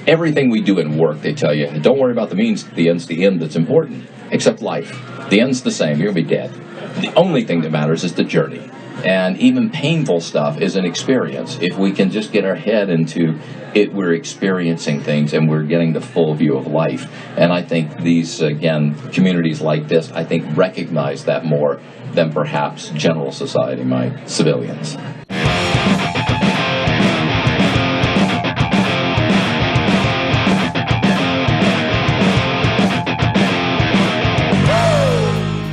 Everything we do in work, they tell you, don't worry about the means, the end's the end that's important, except life. The end's the same, you're going to be dead. The only thing that matters is the journey. And even painful stuff is an experience. If we can just get our head into it, we're experiencing things and we're getting the full view of life. And I think these, again, communities like this, I think recognize that more than perhaps general society might, civilians.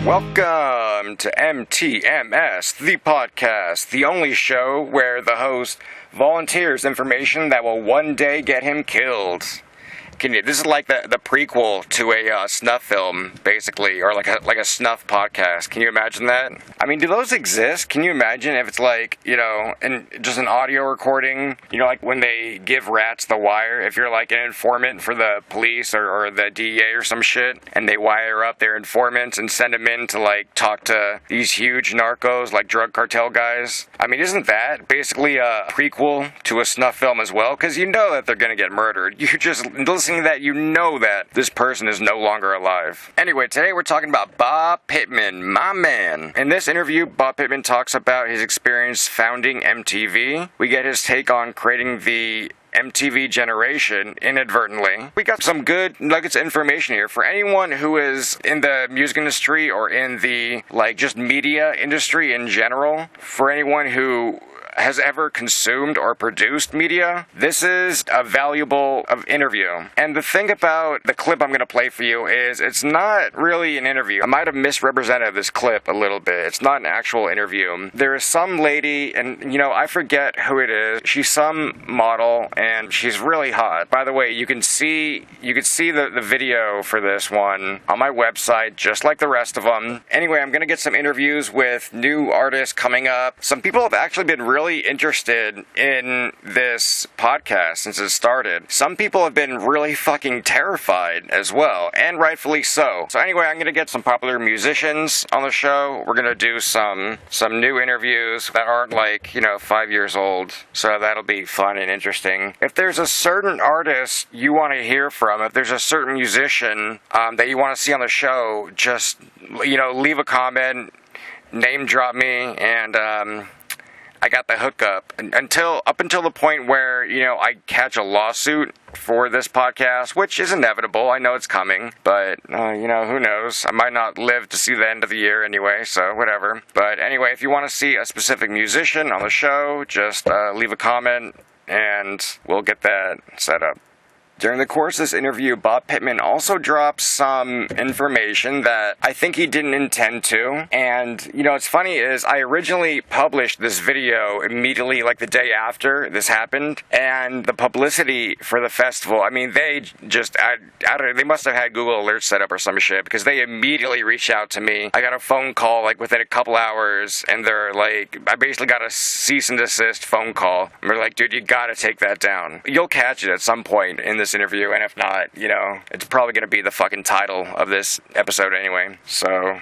Welcome to MTMS, the podcast, the only show where the host volunteers information that will one day get him killed. This is like the prequel to a snuff film, basically, or like a snuff podcast. Can you imagine that? I mean, do those exist? Can you imagine if it's like, and just an audio recording, like when they give rats the wire, if you're like an informant for the police or the DEA or some shit, and they wire up their informants and send them in to like talk to these huge narcos, like drug cartel guys. I mean, isn't that basically a prequel to a snuff film as well? Because you know that they're gonna get murdered. You just listening to that, you know that this person is no longer alive. Anyway, today we're talking about Bob Pittman, my man. In this interview, Bob Pittman talks about his experience founding MTV. We get his take on creating the MTV generation inadvertently. We got some good nuggets of information here for anyone who is in the music industry or in the just media industry in general. For anyone who has ever consumed or produced media, this is a valuable interview. And the thing about the clip I'm going to play for you is it's not really an interview. I might have misrepresented this clip a little bit. It's not an actual interview. There is some lady, and I forget who it is. She's some model, and she's really hot. By the way, you can see the video for this one on my website, just like the rest of them. Anyway, I'm going to get some interviews with new artists coming up. Some people have actually been really interested in this podcast since it started. Some people have been really fucking terrified as well, and rightfully so. So anyway, I'm going to get some popular musicians on the show. We're going to do some new interviews that aren't 5 years old. So that'll be fun and interesting. If there's a certain artist you want to hear from, if there's a certain musician that you want to see on the show, just, leave a comment, name drop me, and I got the hookup up until the point where, I catch a lawsuit for this podcast, which is inevitable. I know it's coming, but, who knows? I might not live to see the end of the year anyway, so whatever. But anyway, if you want to see a specific musician on the show, just leave a comment and we'll get that set up. During the course of this interview, Bob Pittman also drops some information that I think he didn't intend to. And, what's funny is I originally published this video immediately, the day after this happened. And the publicity for the festival, I mean, they just, I don't know, they must have had Google Alerts set up or some shit, because they immediately reached out to me. I got a phone call, within a couple hours, and they're I basically got a cease and desist phone call. And they're like, dude, you gotta take that down. You'll catch it at some point in this interview, and if not, it's probably going to be the fucking title of this episode anyway. So,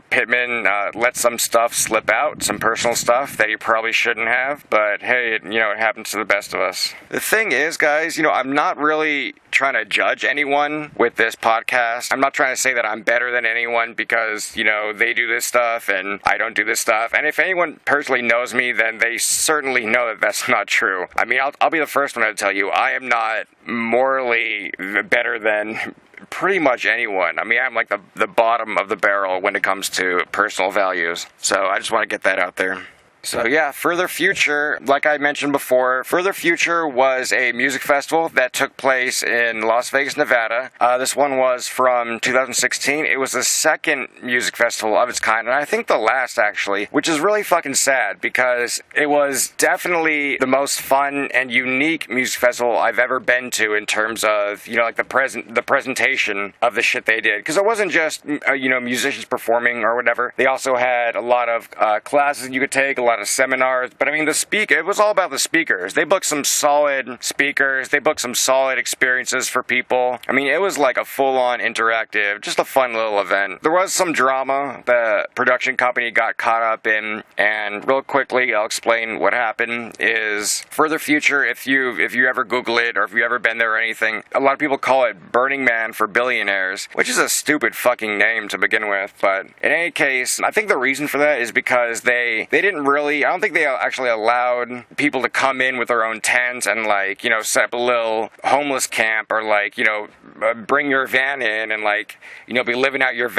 Pittman let some stuff slip out, some personal stuff that he probably shouldn't have, but hey, it happens to the best of us. The thing is, guys, I'm not really trying to judge anyone with this podcast. I'm not trying to say that I'm better than anyone because, they do this stuff and I don't do this stuff. And if anyone personally knows me, then they certainly know that that's not true. I mean, I'll be the first one to tell you, I am not morally better than pretty much anyone. I mean, I'm the bottom of the barrel when it comes to personal values. So I just want to get that out there. So yeah, Further Future, like I mentioned before, Further Future was a music festival that took place in Las Vegas, Nevada. This one was from 2016. It was the second music festival of its kind, and I think the last, actually, which is really fucking sad because it was definitely the most fun and unique music festival I've ever been to in terms of, the presentation of the shit they did. Because it wasn't just, musicians performing or whatever. They also had a lot of classes you could take, a lot lot of seminars, but I mean, it was all about the speakers. They booked some solid speakers. They booked some solid experiences for people. I mean, it was like a full-on interactive, just a fun little event. There was some drama the production company got caught up in, and real quickly, I'll explain what happened. Is Further Future, if you ever Google it, or if you've ever been there or anything, a lot of people call it Burning Man for billionaires, which is a stupid fucking name to begin with. But in any case, I think the reason for that is because they didn't really, I don't think they actually allowed people to come in with their own tents and, like, you know, set up a little homeless camp, or, like, you know, bring your van in and, like, you know, be living in your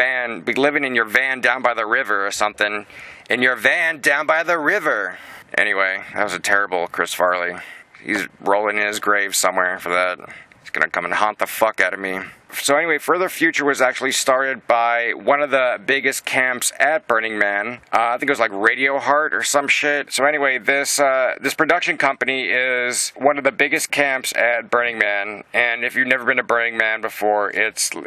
van down by the river or something. In your van down by the river. Anyway, that was a terrible Chris Farley. He's rolling in his grave somewhere for that. He's gonna come and haunt the fuck out of me. So anyway, Further Future was actually started by one of the biggest camps at Burning Man. I think it was like Radio Heart or some shit. So anyway, this production company is one of the biggest camps at Burning Man. And if you've never been to Burning Man before,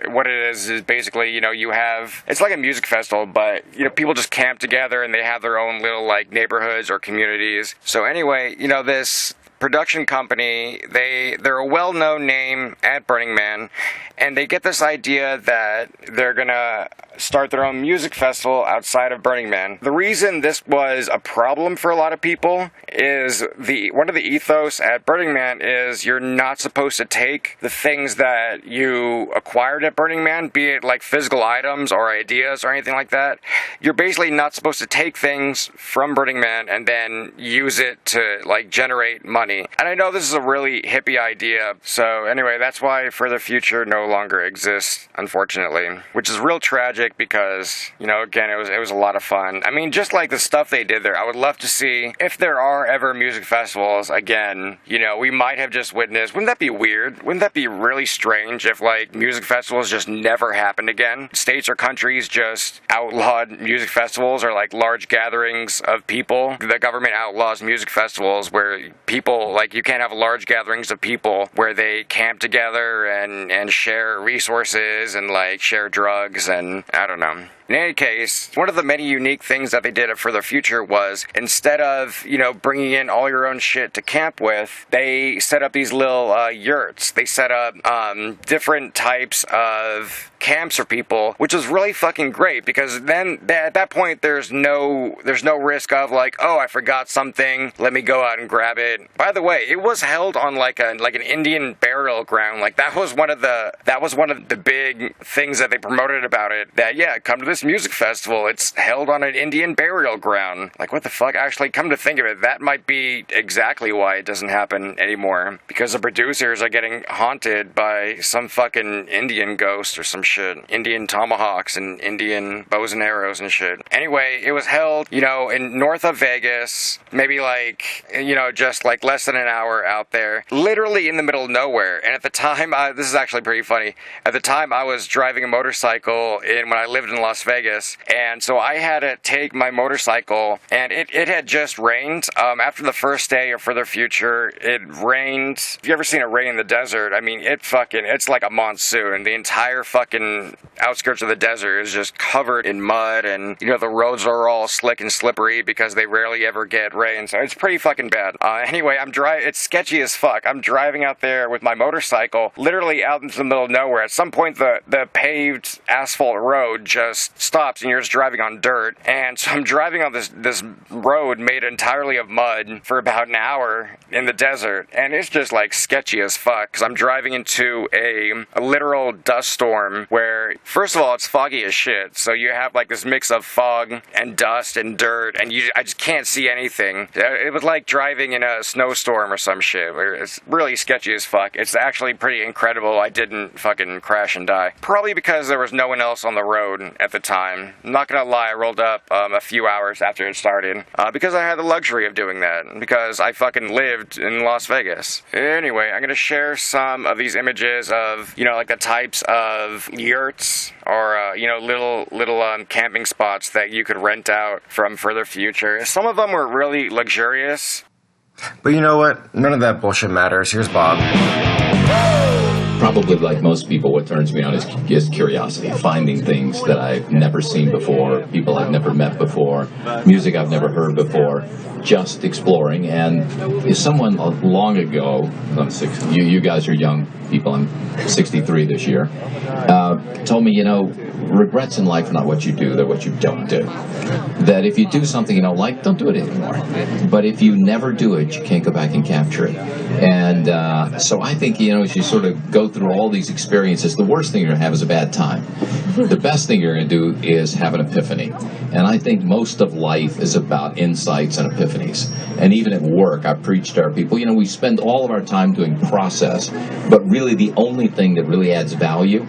what it is basically, you know, it's like a music festival, but, you know, people just camp together and they have their own little, like, neighborhoods or communities. So anyway, you know, this production company, they're a well-known name at Burning Man, and they get this idea that they're gonna start their own music festival outside of Burning Man. The reason this was a problem for a lot of people is one of the ethos at Burning Man is you're not supposed to take the things that you acquired at Burning Man, be it like physical items or ideas or anything like that. You're basically not supposed to take things from Burning Man and then use it to, like, generate money. And I know this is a really hippie idea, so anyway, that's why Further Future no longer exists, unfortunately, which is real tragic because, you know, again, it was a lot of fun. I mean, just like the stuff they did there, I would love to see if there are ever music festivals again. You know, we might have just witnessed, wouldn't that be weird? Wouldn't that be really strange if, like, music festivals just never happened again? States or countries just outlawed music festivals, or, like, large gatherings of people. The government outlaws music festivals where people, like, you can't have large gatherings of people where they camp together and share resources and, like, share drugs, and I don't know. In any case, one of the many unique things that they did at Further Future was, instead of, you know, bringing in all your own shit to camp with, they set up these little yurts. They set up different types of camps for people, which was really fucking great, because then at that point there's no risk of, like, oh, I forgot something, let me go out and grab it. By the way, it was held on like an Indian burial ground. Like, that was one of the big things that they promoted about it, that, yeah, come to this music festival, it's held on an Indian burial ground. Like, what the fuck? Actually, come to think of it, that might be exactly why it doesn't happen anymore, because the producers are getting haunted by some fucking Indian ghost or some shit. Indian tomahawks and Indian bows and arrows and shit. Anyway, it was held, you know, in north of Vegas, maybe, like, you know, just like less than an hour out there, literally in the middle of nowhere. And at the time, this is actually pretty funny, at the time I was driving a motorcycle when I lived in Las Vegas, and so I had to take my motorcycle, and it had just rained. After the first day of Further Future, it rained. If you ever seen it rain in the desert, I mean, it's like a monsoon. The entire fucking outskirts of the desert is just covered in mud, and, you know, the roads are all slick and slippery because they rarely ever get rain, so it's pretty fucking bad. Anyway, it's sketchy as fuck. I'm driving out there with my motorcycle, literally out into the middle of nowhere. At some point, the paved asphalt road just stops and you're just driving on dirt. And so I'm driving on this road made entirely of mud for about an hour in the desert, and it's just, like, sketchy as fuck, because I'm driving into a literal dust storm where, first of all, it's foggy as shit, so you have, like, this mix of fog and dust and dirt, and I just can't see anything. It was like driving in a snowstorm or some shit, where it's really sketchy as fuck. It's actually pretty incredible I didn't fucking crash and die. Probably because there was no one else on the road at the time. I'm not gonna lie, I rolled up a few hours after it started, because I had the luxury of doing that, because I fucking lived in Las Vegas. Anyway, I'm gonna share some of these images of, you know, like the types of yurts or, you know, little camping spots that you could rent out from Further Future. Some of them were really luxurious. But you know what? None of that bullshit matters. Here's Bob. Problem probably, like most people, what turns me on is curiosity, finding things that I've never seen before, people I've never met before, music I've never heard before, just exploring. And if someone long ago, I'm 60, you guys are young people, I'm 63 this year, told me, regrets in life are not what you do, they're what you don't do. That if you do something you don't like, don't do it anymore. But if you never do it, you can't go back and capture it. And so I think, as you sort of go through all these experiences, the worst thing you're going to have is a bad time. The best thing you're going to do is have an epiphany. And I think most of life is about insights and epiphanies. And even at work, I preach to our people, we spend all of our time doing process, but really the only thing that really adds value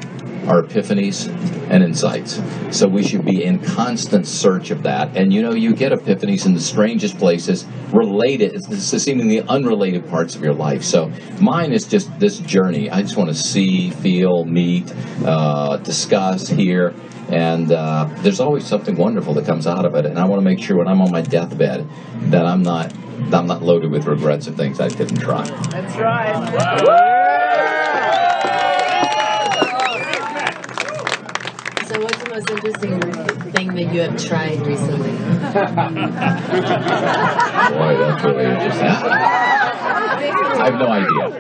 are epiphanies and insights. So we should be in constant search of that. And you get epiphanies in the strangest places, related, it's seemingly unrelated parts of your life. So mine is just this journey. I just want to see, feel, meet, discuss, hear. And there's always something wonderful that comes out of it. And I want to make sure when I'm on my deathbed that I'm not loaded with regrets of things I didn't try. That's right. So what's the most interesting thing that you have tried recently? Boy, that's really interesting. I have no idea.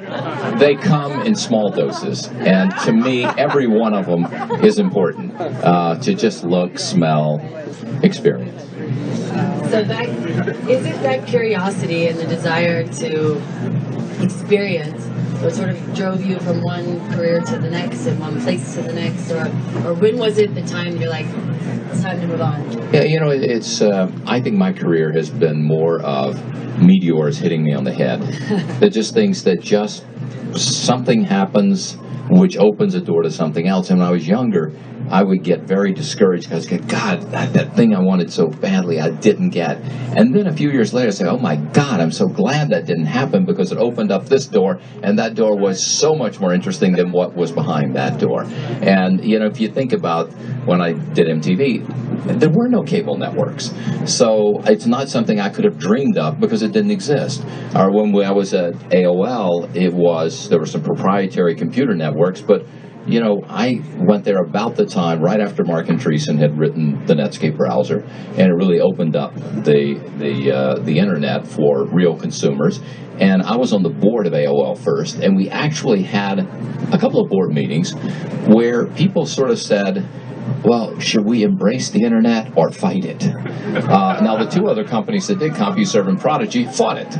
They come in small doses, and to me, every one of them is important to just look, smell, experience. So is it that curiosity and the desire to experience what sort of drove you from one career to the next and one place to the next, or when was it the time you're like, it's time to move on? Yeah, it's. I think my career has been more of meteors hitting me on the head. They're just things that just something happens which opens a door to something else. And when I was younger, I would get very discouraged because, God, that thing I wanted so badly, I didn't get. And then a few years later, I say, oh my God, I'm so glad that didn't happen because it opened up this door, and that door was so much more interesting than what was behind that door. And, if you think about when I did MTV, there were no cable networks. So it's not something I could have dreamed of because it didn't exist. Or when I was at AOL, there were some proprietary computer networks, but I went there about the time right after Mark Andreessen had written the Netscape browser, and it really opened up the internet for real consumers. And I was on the board of AOL first, and we actually had a couple of board meetings where people sort of said, well, should we embrace the internet or fight it? Now, the two other companies that did, CompuServe and Prodigy, fought it.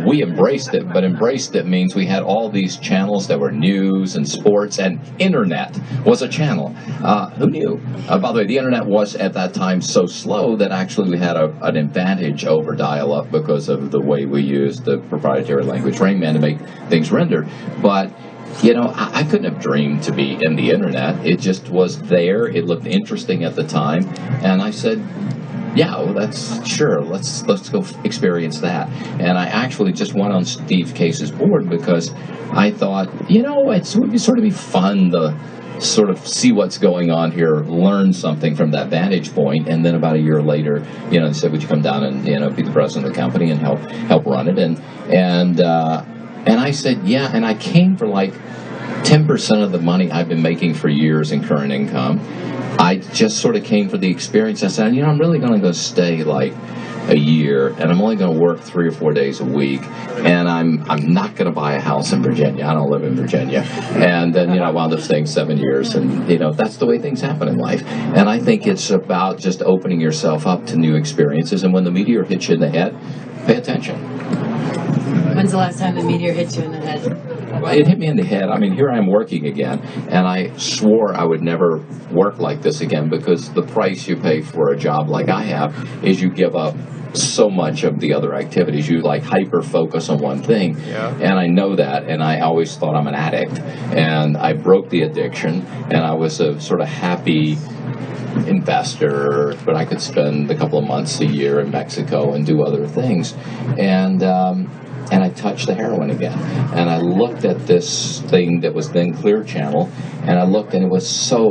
We embraced it, but embraced it means we had all these channels that were news and sports, and internet was a channel. Who knew? By the way, the internet was at that time so slow that actually we had an advantage over dial-up because of the way we used the proprietary language Rainman to make things render. But I couldn't have dreamed to be in the internet. It just was there. It looked interesting at the time. And I said, yeah, well, that's sure. Let's go experience that. And I actually just went on Steve Case's board because I thought, it would sort of be fun to sort of see what's going on here, learn something from that vantage point. And then about a year later, they said, would you come down and, be the president of the company and help run it? And I said, yeah, and I came for like 10% of the money I've been making for years in current income. I just sort of came for the experience. I said, I'm really going to go stay like a year, and I'm only going to work 3 or 4 days a week, and I'm not going to buy a house in Virginia. I don't live in Virginia. And then, I wound up staying 7 years, and, that's the way things happen in life. And I think it's about just opening yourself up to new experiences, and when the meteor hits you in the head, pay attention. When's the last time the meteor hit you in the head? It hit me in the head. I mean, here I am working again, and I swore I would never work like this again because the price you pay for a job like I have is you give up so much of the other activities. You hyper-focus on one thing, and I know that, and I always thought I'm an addict, and I broke the addiction, and I was a sort of happy investor, but I could spend a couple of months a year in Mexico and do other things. And I touched the heroin again. And I looked at this thing that was then Clear Channel, and I looked, and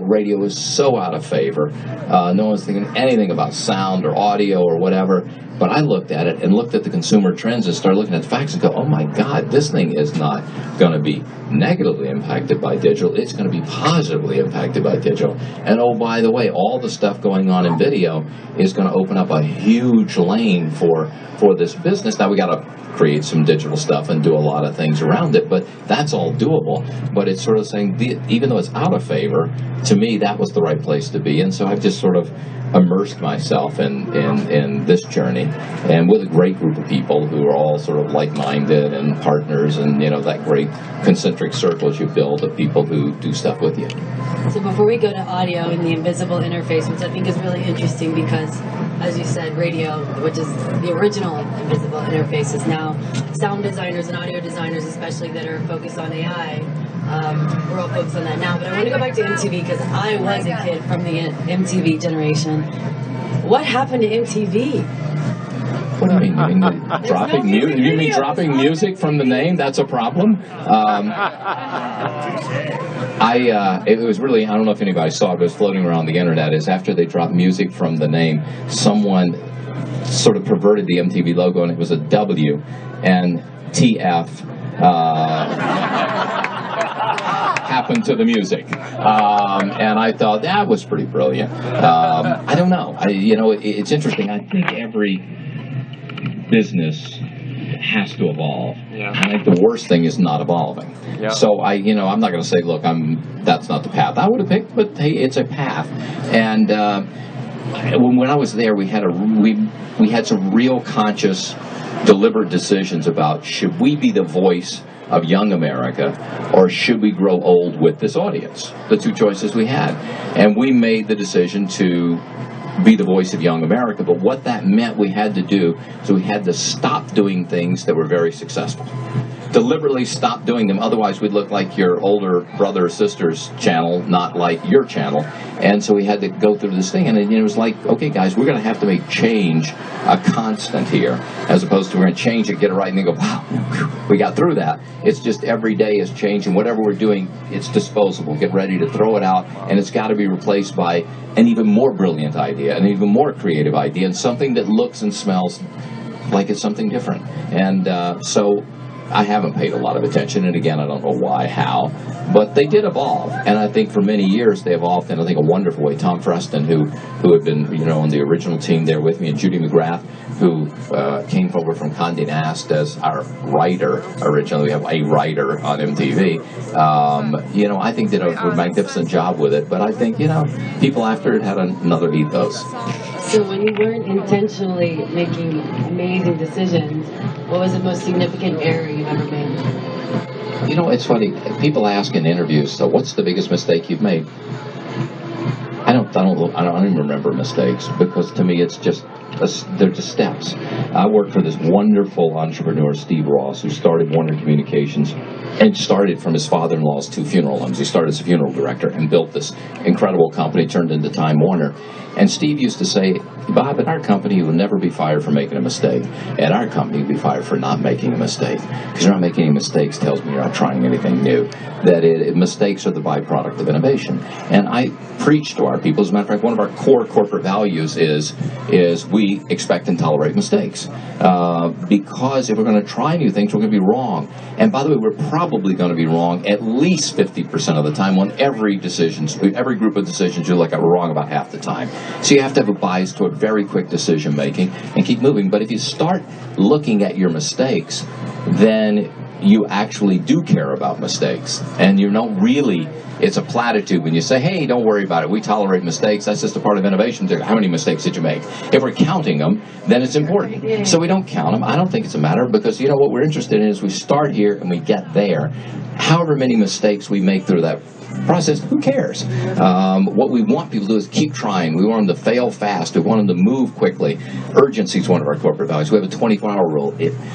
radio was so out of favor. No one was thinking anything about sound or audio or whatever. But I looked at it and looked at the consumer trends and started looking at the facts and go, oh my God, this thing is not going to be negatively impacted by digital, it's going to be positively impacted by digital. And oh, by the way, all the stuff going on in video is going to open up a huge lane for this business. Now we got to create some digital stuff and do a lot of things around it, but that's all doable. But it's sort of saying, even though it's out of favor, to me that was the right place to be. And so I've just sort of immersed myself in this journey, and with a great group of people who are all sort of like-minded and partners, and that great concentric circles you build of people who do stuff with you. So before we go to audio and the invisible interface, which I think is really interesting because, as you said, radio, which is the original invisible interface, is now sound designers and audio designers, especially that are focused on AI. We're all focused on that now, but I want to go back to MTV because I was a kid from the MTV generation. What happened to MTV? What do you mean? You mean dropping music? You mean dropping music from the name? That's a problem. It was really, I don't know if anybody saw it, but it was floating around the internet, is after they dropped music from the name, someone sort of perverted the MTV logo, and it was a W, and TF happened to the music. And I thought that was pretty brilliant. I don't know. It's interesting. I think every business has to evolve. Yeah. I think the worst thing is not evolving. Yeah. So I'm not going to say, look, that's not the path I would have picked, but hey, it's a path. And when I was there, we had some real conscious, deliberate decisions about, should we be the voice of young America, or should we grow old with this audience? The two choices we had. And we made the decision to be the voice of young America, but what that meant we had to do, so we had to stop doing things that were very successful. Deliberately stop doing them, otherwise we'd look like your older brother or sister's channel, not like your channel. And so we had to go through this thing, and it was like, okay guys, we're going to have to make change a constant here, as opposed to we're going to change it, get it right, and then go, wow, we got through that. It's just every day is changing. Whatever we're doing, it's disposable. Get ready to throw it out, and it's got to be replaced by an even more brilliant idea, an even more creative idea, and something that looks and smells like it's something different. And so I haven't paid a lot of attention, and again, I don't know why, how, but they did evolve, and I think for many years they evolved in, I think, a wonderful way. Tom Freston, who had been, on the original team there with me, and Judy McGrath, who came over from Condé Nast as our writer originally. We have a writer on MTV. I think did a magnificent job with it, but I think, people after it had another ethos. So when you weren't intentionally making amazing decisions, what was the most significant error you've ever made? It's funny. People ask in interviews, so what's the biggest mistake you've made? I don't even remember mistakes, because to me it's just, they're just steps. I worked for this wonderful entrepreneur, Steve Ross, who started Warner Communications, and started from his father-in-law's 2 funeral homes. He started as a funeral director and built this incredible company, turned into Time Warner. And Steve used to say, Bob, at our company, you will never be fired for making a mistake. At our company, you'll be fired for not making a mistake. Because you're not making any mistakes tells me you're not trying anything new. That mistakes are the byproduct of innovation. And I preach to our people, as a matter of fact, one of our core corporate values is we expect and tolerate mistakes. Because if we're going to try new things, we're going to be wrong. And by the way, we're probably going to be wrong at least 50% of the time on every group of decisions. You're like, we're wrong about half the time. So you have to have a bias toward very quick decision making and keep moving. But if you start looking at your mistakes, then you actually do care about mistakes. And you don't really, it's a platitude when you say, hey, don't worry about it, we tolerate mistakes, that's just a part of innovation. How many mistakes did you make? If we're counting them, then it's important. So we don't count them. I don't think it's a matter, because what we're interested in is we start here and we get there. However many mistakes we make through that process, who cares? What we want people to do is keep trying. We want them to fail fast. We want them to move quickly. Urgency is one of our corporate values. We have a 24-hour rule.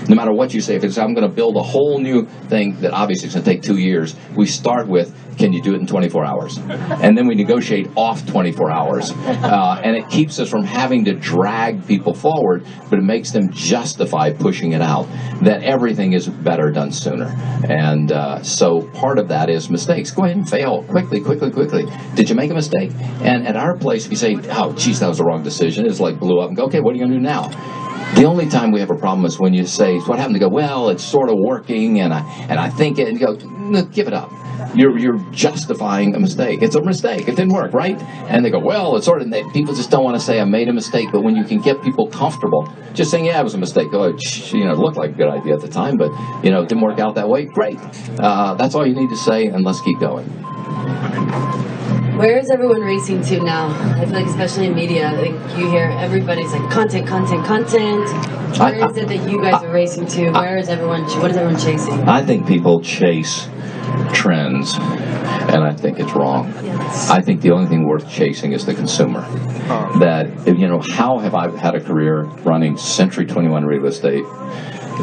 No matter what you say, if it's I'm going to build a whole new thing that obviously is going to take 2 years, we start with, can you do it in 24 hours? And then we negotiate off 24 hours. And it keeps us from having to drag people forward, but it makes them justify pushing it out, that everything is better done sooner. And so part of that is mistakes. Go ahead and fail quickly. Did you make a mistake? And at our place, if you say, oh, geez, that was the wrong decision, it's like blew up, and go, okay, what are you going to do now? The only time we have a problem is when you say, what happened? They go, well, it's sort of working, and I think it, and you go, no, give it up. You're justifying a mistake. It's a mistake. It didn't work, right? And they go, well, it's sort of, people just don't want to say I made a mistake. But when you can get people comfortable, just saying, yeah, it was a mistake. Go, it looked like a good idea at the time, but, it didn't work out that way. Great. That's all you need to say, and let's keep going. Where is everyone racing to now? I feel like, especially in media, I think you hear everybody's like content. Where is it that you guys are racing to? What is everyone chasing? I think people chase trends, and I think it's wrong. Yes. I think the only thing worth chasing is the consumer. That, how have I had a career running Century 21 real estate,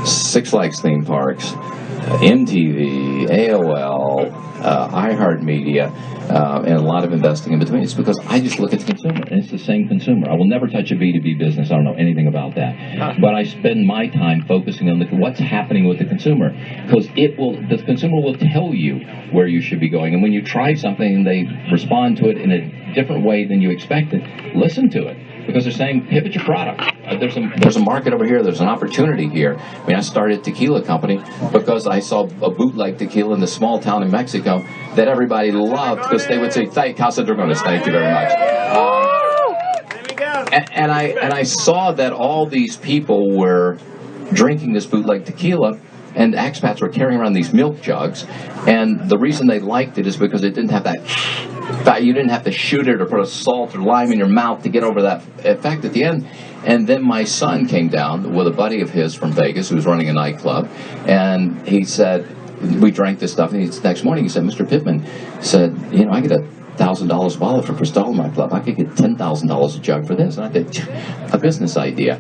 Six Flags theme parks, MTV, AOL, iHeartRadio, and a lot of investing in between? It's because I just look at the consumer, and it's the same consumer. I will never touch a B2B business. I don't know anything about that. But I spend my time focusing on what's happening with the consumer, because the consumer will tell you where you should be going. And when you try something and they respond to it in a different way than you expected, listen to it. Because they're saying, pivot your product. There's a market over here. There's an opportunity here. I mean, I started a tequila company because I saw a bootleg tequila in this small town in Mexico that everybody loved, because they would say, thank you very much. And I saw that all these people were drinking this bootleg tequila, and expats were carrying around these milk jugs, and the reason they liked it is because it didn't have that. You didn't have to shoot it or put a salt or lime in your mouth to get over that effect at the end. And then my son came down with a buddy of his from Vegas who was running a nightclub, and he said, we drank this stuff, and the next morning he said, Mr. Pittman said, I get $1,000 a bottle for Cristal in my club. I could get $10,000 a jug for this. And I did a business idea.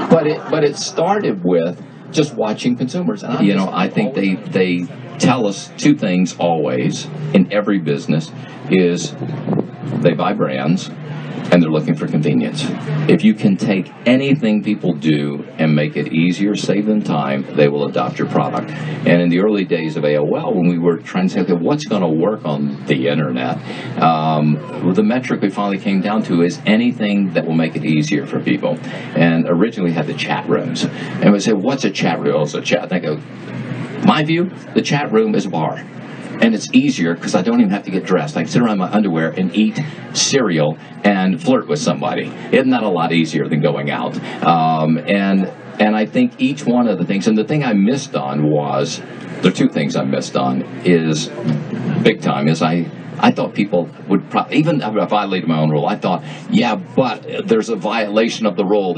But it started with just watching consumers. And I think they tell us two things always in every business is they buy brands and they're looking for convenience. If you can take anything people do and make it easier, save them time, they will adopt your product. And in the early days of AOL, when we were trying to say, okay, what's going to work on the internet, the metric we finally came down to is anything that will make it easier for people. And originally we had the chat rooms. And we say, what's a chat room? Oh, it's a chat. And I go, my view, the chat room is a bar. And it's easier because I don't even have to get dressed. I can sit around in my underwear and eat cereal and flirt with somebody. Isn't that a lot easier than going out? And I think each one of the things, and the thing I missed on was, there are two things I missed on, is big time, is I thought people would even if I violated my own rule, I thought, yeah, but there's a violation of the rule.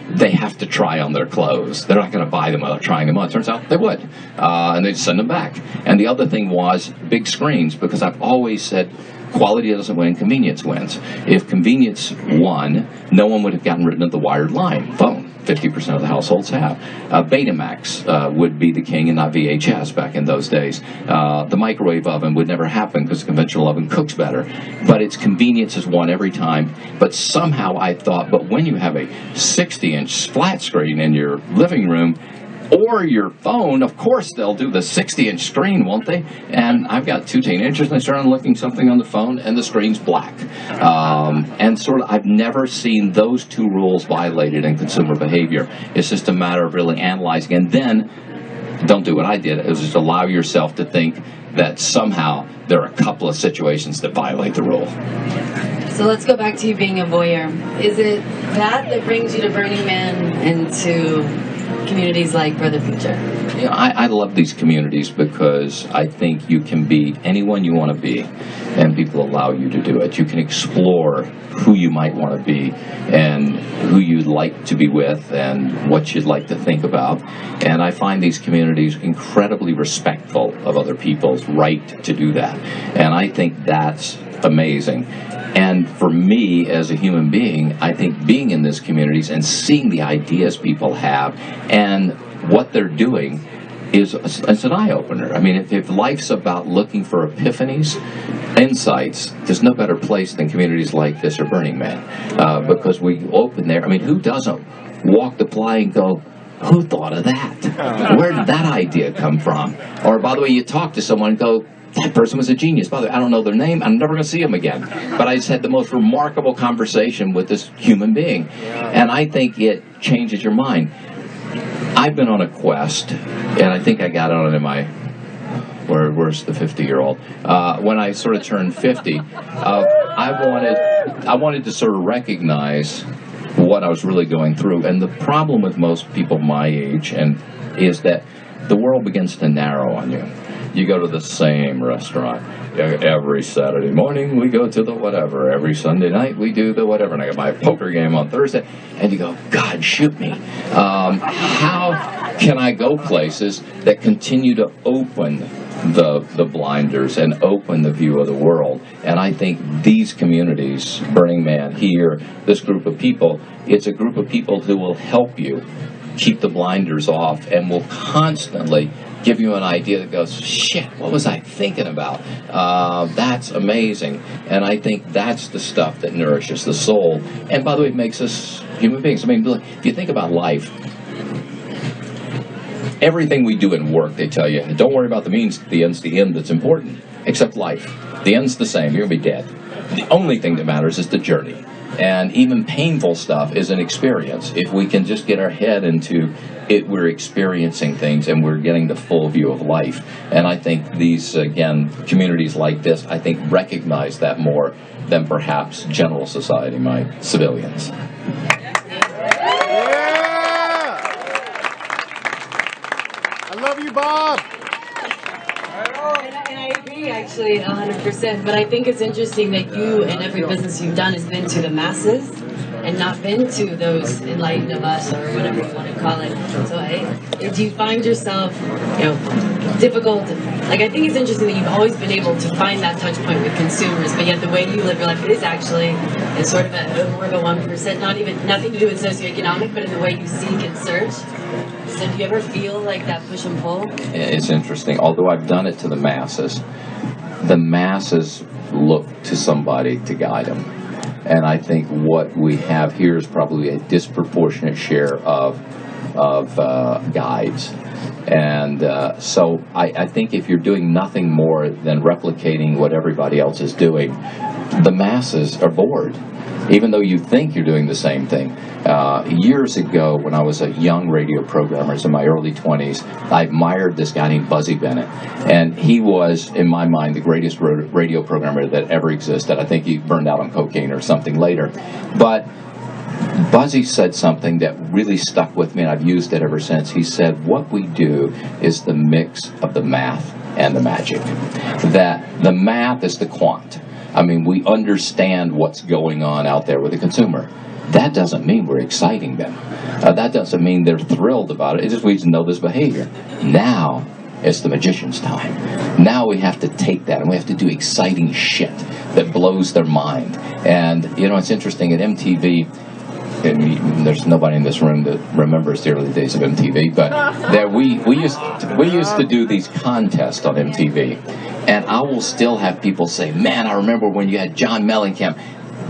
They have to try on their clothes. They're not going to buy them without trying them on. It turns out they would. And they'd send them back. And the other thing was big screens, because I've always said quality doesn't win, convenience wins. If convenience won, no one would have gotten rid of the wired line phone. 50% of the households have. Betamax would be the king and not VHS back in those days. The microwave oven would never happen because the conventional oven cooks better. But its convenience is won every time. But somehow I thought, but when you have a 60-inch flat screen in your living room, or your phone, of course they'll do the 60-inch screen, won't they? And I've got two teenagers, and I started looking something on the phone, and the screen's black. And I've never seen those two rules violated in consumer behavior. It's just a matter of really analyzing, and then don't do what I did. It was just allow yourself to think that somehow there are a couple of situations that violate the rule. So let's go back to you being a voyeur. Is it that brings you to Burning Man and to communities like For the Future? I love these communities because I think you can be anyone you want to be, and people allow you to do it. You can explore who you might want to be and who you'd like to be with and what you'd like to think about. And I find these communities incredibly respectful of other people's right to do that. And I think that's amazing. And for me, as a human being, I think being in these communities and seeing the ideas people have and what they're doing it's an eye-opener. I mean, if life's about looking for epiphanies, insights, there's no better place than communities like this or Burning Man. Because we open there. I mean, who doesn't walk the fly and go, who thought of that? Where did that idea come from? Or, by the way, you talk to someone and go, that person was a genius. By the way, I don't know their name. I'm never going to see them again. But I just had the most remarkable conversation with this human being. And I think it changes your mind. I've been on a quest, and I think I got on it in my, where's the 50-year-old? When I sort of turned 50, I wanted to sort of recognize what I was really going through. And the problem with most people my age is that the world begins to narrow on you. You go to the same restaurant. Every Saturday morning we go to the whatever. Every Sunday night we do the whatever. And I got my poker game on Thursday. And you go, God, shoot me. How can I go places that continue to open the blinders and open the view of the world? And I think these communities, Burning Man here, this group of people, it's a group of people who will help you keep the blinders off and will constantly give you an idea that goes, shit, what was I thinking about? That's amazing. And I think that's the stuff that nourishes the soul. And by the way, it makes us human beings. I mean, if you think about life, everything we do in work, they tell you, don't worry about the means, the end's the end that's important, except life. The end's the same, you're going to be dead. The only thing that matters is the journey. And even painful stuff is an experience. If we can just get our head into it, we're experiencing things and we're getting the full view of life. And I think these, again, communities like this, I think recognize that more than perhaps general society might, civilians. I love you, Bob. And I agree, actually, 100%. But I think it's interesting that you and every business you've done has been to the masses and not been to those enlightened of us or whatever you want to call it. So do you find yourself, difficult? Like, I think it's interesting that you've always been able to find that touch point with consumers, but yet the way you live your life is actually sort of more of a 1%, nothing to do with socioeconomic, but in the way you seek and search. So do you ever feel like that push and pull? It's interesting. Although I've done it to the masses look to somebody to guide them. And I think what we have here is probably a disproportionate share of guides. And so I think if you're doing nothing more than replicating what everybody else is doing, the masses are bored, even though you think you're doing the same thing. Years ago, when I was a young radio programmer, in my early 20s, I admired this guy named Buzzy Bennett. And he was, in my mind, the greatest radio programmer that ever existed. I think he burned out on cocaine or something later. But Buzzy said something that really stuck with me, and I've used it ever since. He said, what we do is the mix of the math and the magic. That the math is the quant. I mean, we understand what's going on out there with the consumer. That doesn't mean we're exciting them. That doesn't mean they're thrilled about it. It just we know this behavior. Now it's the magician's time. Now we have to take that and we have to do exciting shit that blows their mind. And, it's interesting at MTV, and there's nobody in this room that remembers the early days of MTV, but that we used to do these contests on MTV. And I will still have people say, man, I remember when you had John Mellencamp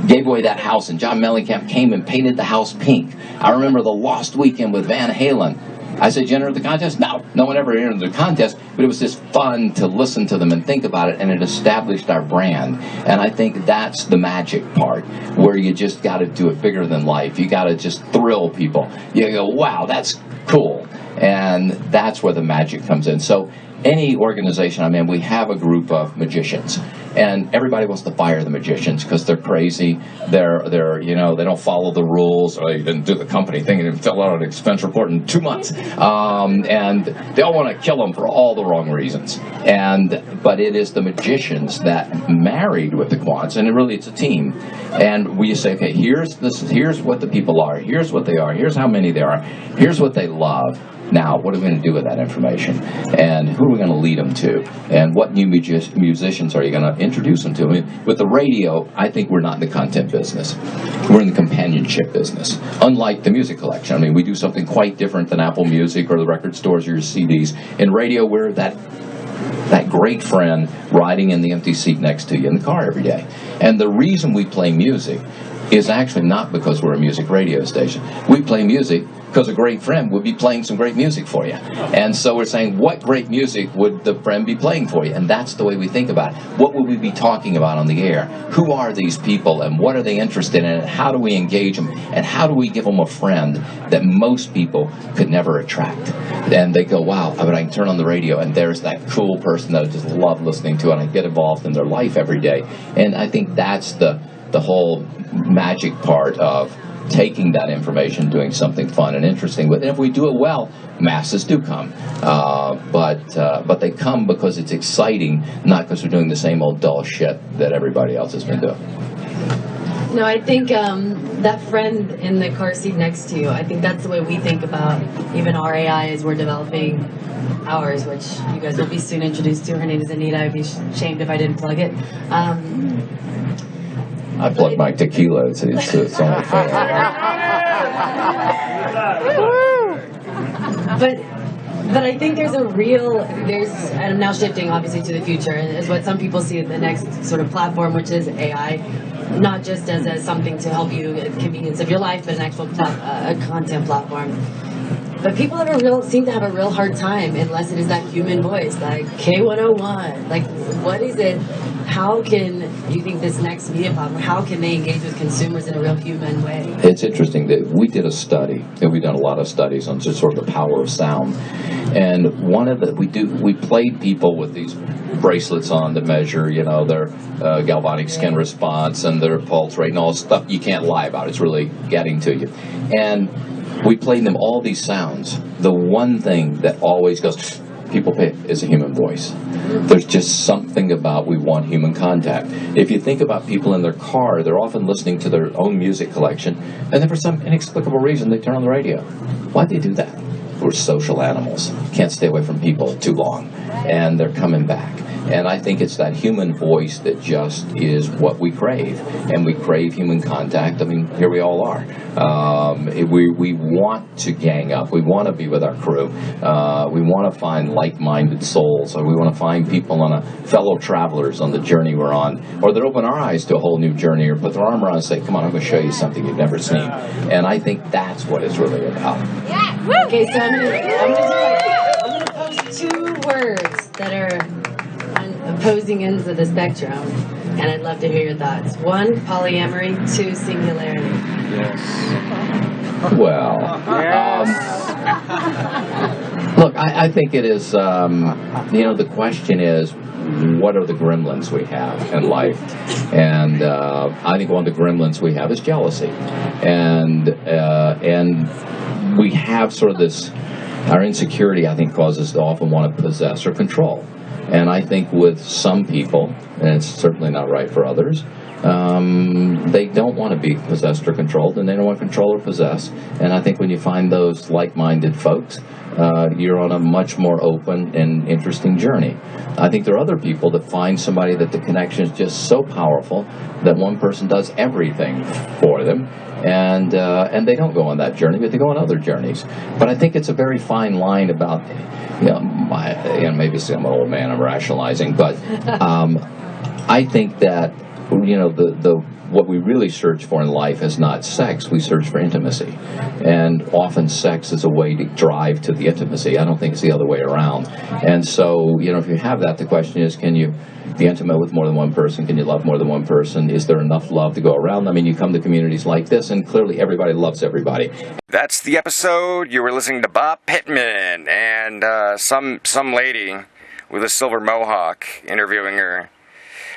gave away that house, and John Mellencamp came and painted the house pink. I remember the Lost Weekend with Van Halen. I said, you entered the contest? No one ever entered the contest, but it was just fun to listen to them and think about it, and it established our brand. And I think that's the magic part, where you just got to do it bigger than life. You got to just thrill people. You go, wow, that's cool. And that's where the magic comes in. So any organization I'm in, we have a group of magicians, and everybody wants to fire the magicians because they're crazy. They're they don't follow the rules, or they didn't do the company thing and fill out an expense report in 2 months, and they all want to kill them for all the wrong reasons. But it is the magicians that married with the quants, and it's a team. And we say, okay, here's what the people are, here's what they are, here's how many there are, here's what they love. Now, what are we going to do with that information? And who are we going to lead them to? And what new musicians are you going to introduce them to? I mean, with the radio, I think we're not in the content business. We're in the companionship business. Unlike the music collection. I mean, we do something quite different than Apple Music or the record stores or your CDs. In radio, we're that great friend riding in the empty seat next to you in the car every day. And the reason we play music is actually not because we're a music radio station. We play music Because a great friend would be playing some great music for you. And so we're saying, what great music would the friend be playing for you? And that's the way we think about it. What would we be talking about on the air? Who are these people, and what are they interested in, and how do we engage them, and how do we give them a friend that most people could never attract? And they go, wow, I can turn on the radio, and there's that cool person that I just love listening to, and I get involved in their life every day. And I think that's the whole magic part of taking that information, doing something fun and interesting with it. And if we do it well, masses do come. But they come because it's exciting, not because we're doing the same old dull shit that everybody else has been doing. No, I think that friend in the car seat next to you, I think that's the way we think about even our AI as we're developing ours, which you guys will be soon introduced to. Her name is Anita. I'd be shamed if I didn't plug it. I plugged my tequila. It's only fair. But I think there's and I'm now shifting obviously to the future, is what some people see the next sort of platform, which is AI, not just as something to help you at the convenience of your life, but an actual content platform. But people seem to have a real hard time unless it is that human voice, like K101. Like, what is it? How can you think this next media platform, how can they engage with consumers in a real human way? It's interesting that we did a study, and we've done a lot of studies on just sort of the power of sound. And we played people with these bracelets on to measure, their galvanic skin response and their pulse rate and all stuff you can't lie about. It's really getting to you. And we played them all these sounds. The one thing that always goes, people pick, is a human voice. There's just something about we want human contact. If you think about people in their car, they're often listening to their own music collection, and then for some inexplicable reason they turn on the radio. Why'd they do that? We're social animals. Can't stay away from people too long. And they're coming back. And I think it's that human voice that just is what we crave. And we crave human contact. I mean, here we all are. We want to gang up. We want to be with our crew. We want to find like-minded souls. Or we want to find people fellow travelers on the journey we're on. Or that open our eyes to a whole new journey, or put their arm around and say, come on, I'm going to show you something you've never seen. And I think that's what it's really about. Okay, so I'm going to post two words that are opposing ends of the spectrum, and I'd love to hear your thoughts. One, polyamory. Two, singularity. Yes. Well, look, I think it is, the question is, what are the gremlins we have in life? And I think one of the gremlins we have is jealousy. And we have sort of this, our insecurity, I think, causes us to often want to possess or control. And I think with some people, and it's certainly not right for others, they don't want to be possessed or controlled, and they don't want to control or possess. And I think when you find those like-minded folks, you're on a much more open and interesting journey. I think there are other people that find somebody that the connection is just so powerful that one person does everything for them, and they don't go on that journey, but they go on other journeys. But I think it's a very fine line about, maybe I'm an old man, I'm rationalizing, but I think that what we really search for in life is not sex. We search for intimacy. And often sex is a way to drive to the intimacy. I don't think it's the other way around. And so, if you have that, the question is, can you be intimate with more than one person? Can you love more than one person? Is there enough love to go around? I mean, you come to communities like this, and clearly everybody loves everybody. That's the episode. You were listening to Bob Pittman and some lady with a silver mohawk interviewing her.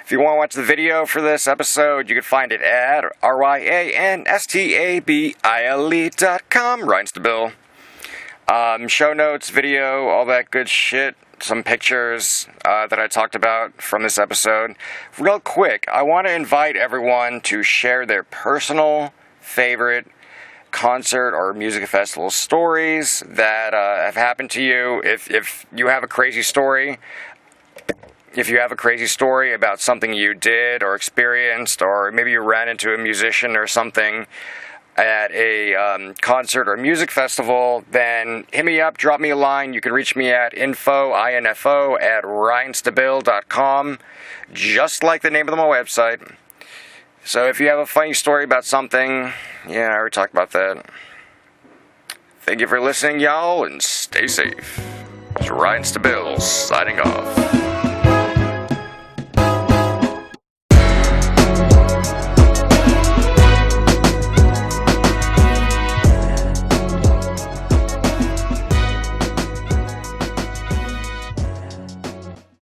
If you want to watch the video for this episode, you can find it at ryanstable.com. Ryan's the Bill. Show notes, video, all that good shit. Some pictures that I talked about from this episode. Real quick, I want to invite everyone to share their personal favorite concert or music festival stories that have happened to you. If you have a crazy story, about something you did or experienced, or maybe you ran into a musician or something at a concert or music festival, then hit me up, drop me a line. You can reach me at info at ryanstabil.com, just like the name of my website. So if you have a funny story about something, I already talked about that. Thank you for listening, y'all, and stay safe. It's Ryan Stabile signing off.